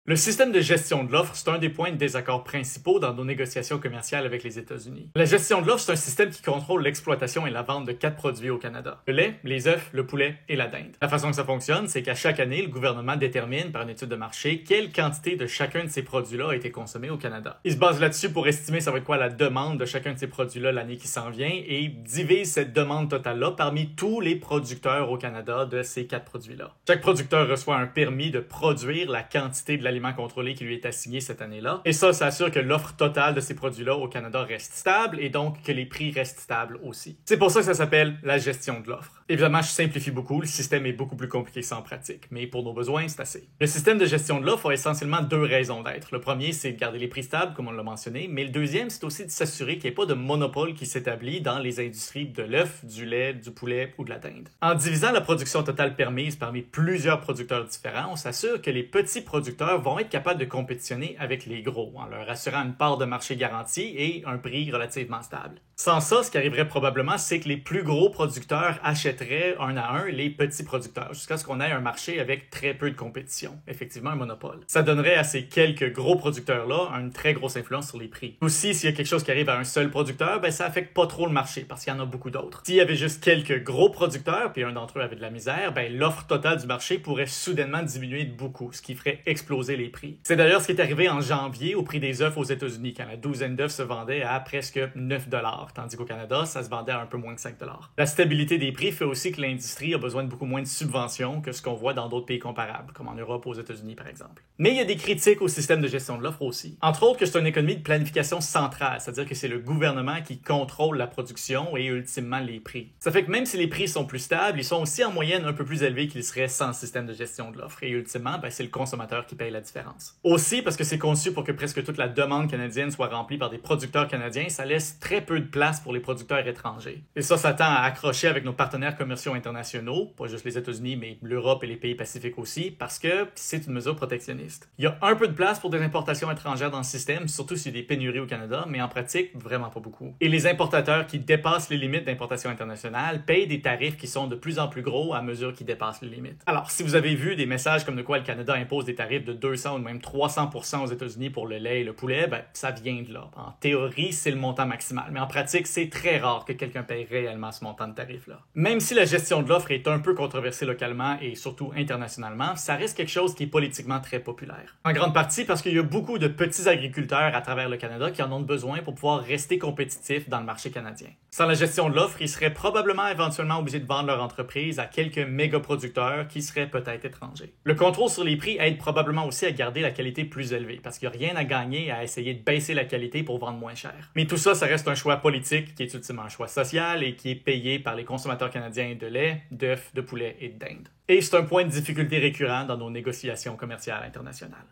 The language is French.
Le système de gestion de l'offre, c'est un des points de désaccord principaux dans nos négociations commerciales avec les États-Unis. La gestion de l'offre, c'est un système qui contrôle l'exploitation et la vente de 4 produits au Canada. Le lait, les œufs, le poulet et la dinde. La façon que ça fonctionne, c'est qu'à chaque année, le gouvernement détermine par une étude de marché quelle quantité de chacun de ces produits-là a été consommée au Canada. Il se base là-dessus pour estimer ça va être quoi la demande de chacun de ces produits-là l'année qui s'en vient et divise cette demande totale-là parmi tous les producteurs au Canada de ces 4 produits-là. Chaque producteur reçoit un permis de produire la quantité de l'aliment contrôlé qui lui est assigné cette année-là. Et ça assure que l'offre totale de ces produits-là au Canada reste stable et donc que les prix restent stables aussi. C'est pour ça que ça s'appelle la gestion de l'offre. Évidemment, je simplifie beaucoup, le système est beaucoup plus compliqué que ça en pratique, mais pour nos besoins, c'est assez. Le système de gestion de l'offre a essentiellement 2 raisons d'être. Le premier, c'est de garder les prix stables, comme on l'a mentionné, mais le deuxième, c'est aussi de s'assurer qu'il n'y ait pas de monopole qui s'établit dans les industries de l'œuf, du lait, du poulet ou de la dinde. En divisant la production totale permise parmi plusieurs producteurs différents, on s'assure que les petits producteurs vont être capables de compétitionner avec les gros, en leur assurant une part de marché garantie et un prix relativement stable. Sans ça, ce qui arriverait probablement, c'est que les plus gros producteurs achèteraient un à un les petits producteurs, jusqu'à ce qu'on ait un marché avec très peu de compétition, effectivement un monopole. Ça donnerait à ces quelques gros producteurs-là une très grosse influence sur les prix. Aussi, s'il y a quelque chose qui arrive à un seul producteur, ça affecte pas trop le marché, parce qu'il y en a beaucoup d'autres. S'il y avait juste quelques gros producteurs, puis un d'entre eux avait de la misère, l'offre totale du marché pourrait soudainement diminuer de beaucoup, ce qui ferait exploser les prix. C'est d'ailleurs ce qui est arrivé en janvier au prix des œufs aux États-Unis, quand la douzaine d'œufs se vendait à presque 9 $, tandis qu'au Canada, ça se vendait à un peu moins de 5 $. La stabilité des prix fait aussi que l'industrie a besoin de beaucoup moins de subventions que ce qu'on voit dans d'autres pays comparables, comme en Europe ou aux États-Unis par exemple. Mais il y a des critiques au système de gestion de l'offre aussi. Entre autres que c'est une économie de planification centrale, c'est-à-dire que c'est le gouvernement qui contrôle la production et ultimement les prix. Ça fait que même si les prix sont plus stables, ils sont aussi en moyenne un peu plus élevés qu'ils seraient sans système de gestion de l'offre. Et ultimement, c'est le consommateur qui paye la différence. Aussi, parce que c'est conçu pour que presque toute la demande canadienne soit remplie par des producteurs canadiens, ça laisse très peu de place pour les producteurs étrangers. Et ça tend à accrocher avec nos partenaires commerciaux internationaux, pas juste les États-Unis, mais l'Europe et les pays pacifiques aussi, parce que c'est une mesure protectionniste. Il y a un peu de place pour des importations étrangères dans le système, surtout s'il y a des pénuries au Canada, mais en pratique, vraiment pas beaucoup. Et les importateurs qui dépassent les limites d'importation internationale payent des tarifs qui sont de plus en plus gros à mesure qu'ils dépassent les limites. Alors, si vous avez vu des messages comme de quoi le Canada impose des tarifs de 200 ou même 300% aux États-Unis pour le lait et le poulet, ça vient de là. En théorie, c'est le montant maximal, mais en pratique, c'est très rare que quelqu'un paye réellement ce montant de tarif-là. Même si la gestion de l'offre est un peu controversée localement et surtout internationalement, ça reste quelque chose qui est politiquement très populaire. En grande partie parce qu'il y a beaucoup de petits agriculteurs à travers le Canada qui en ont besoin pour pouvoir rester compétitifs dans le marché canadien. Sans la gestion de l'offre, ils seraient probablement éventuellement obligés de vendre leur entreprise à quelques méga producteurs qui seraient peut-être étrangers. Le contrôle sur les prix aide probablement aussi à garder la qualité plus élevée parce qu'il n'y a rien à gagner à essayer de baisser la qualité pour vendre moins cher. Mais tout ça, ça reste un choix politique qui est ultimement un choix social et qui est payé par les consommateurs canadiens de lait, d'œufs, de poulet et de dinde. Et c'est un point de difficulté récurrent dans nos négociations commerciales internationales.